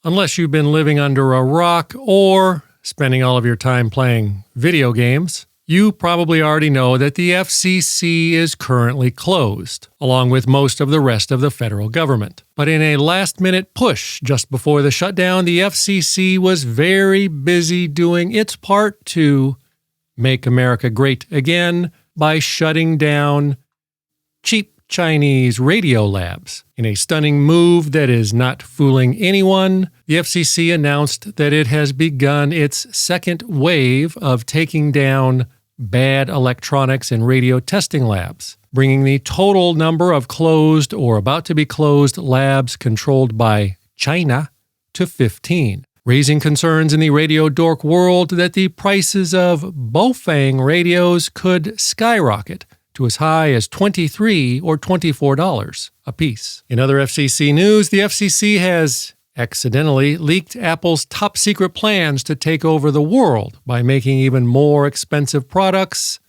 Unless you've been living under a rock or spending all of your time playing video games, you probably already know that the FCC is currently closed, along with most of the rest of the federal government. But in a last-minute push just before the shutdown, the FCC was very busy doing its part to make America great again by shutting down cheap Chinese radio labs. In a stunning move that is not fooling anyone, the FCC announced that it has begun its second wave of taking down bad electronics and radio testing labs, bringing the total number of closed or about to be closed labs controlled by China to 15, raising concerns in the radio dork world that the prices of Bofang radios could skyrocket to as high as $23 or $24 a piece. In other FCC news, the FCC has accidentally leaked Apple's top-secret plans to take over the world by making even more expensive products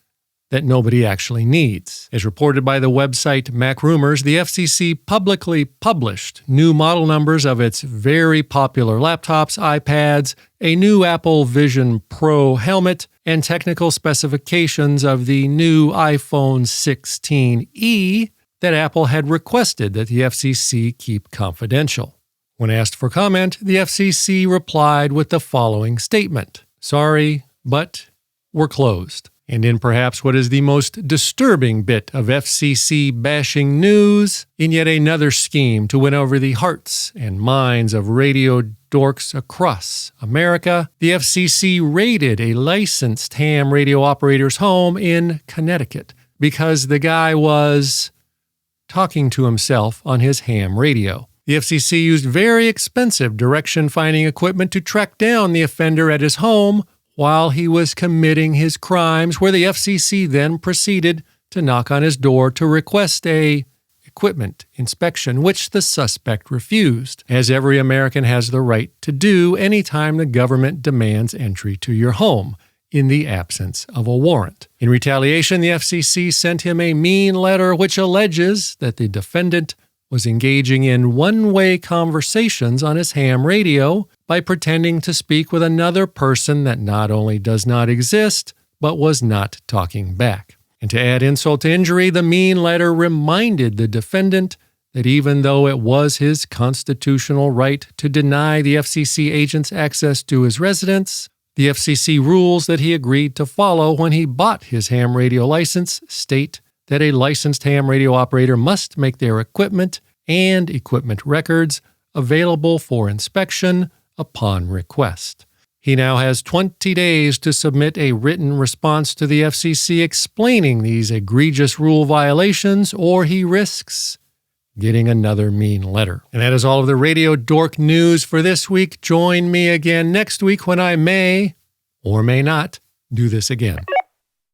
that nobody actually needs. As reported by the website MacRumors, the FCC publicly published new model numbers of its very popular laptops, iPads, a new Apple Vision Pro helmet, and technical specifications of the new iPhone 16e that Apple had requested that the FCC keep confidential. When asked for comment, the FCC replied with the following statement: "Sorry, but we're closed." And in perhaps what is the most disturbing bit of FCC bashing news, in yet another scheme to win over the hearts and minds of radio dorks across America, the FCC raided a licensed ham radio operator's home in Connecticut because the guy was talking to himself on his ham radio. The FCC used very expensive direction-finding equipment to track down the offender at his home while he was committing his crimes, where the FCC then proceeded to knock on his door to request a equipment inspection, which the suspect refused, as every American has the right to do anytime the government demands entry to your home, in the absence of a warrant. In retaliation, the FCC sent him a mean letter which alleges that the defendant was engaging in one-way conversations on his ham radio by pretending to speak with another person that not only does not exist, but was not talking back. And to add insult to injury, the mean letter reminded the defendant that even though it was his constitutional right to deny the FCC agents access to his residence, the FCC rules that he agreed to follow when he bought his ham radio license state that a licensed ham radio operator must make their equipment and equipment records available for inspection upon request. He now has 20 days to submit a written response to the FCC explaining these egregious rule violations, or he risks getting another mean letter. And that is all of the Radio Dork news for this week. Join me again next week when I may, or may not, do this again.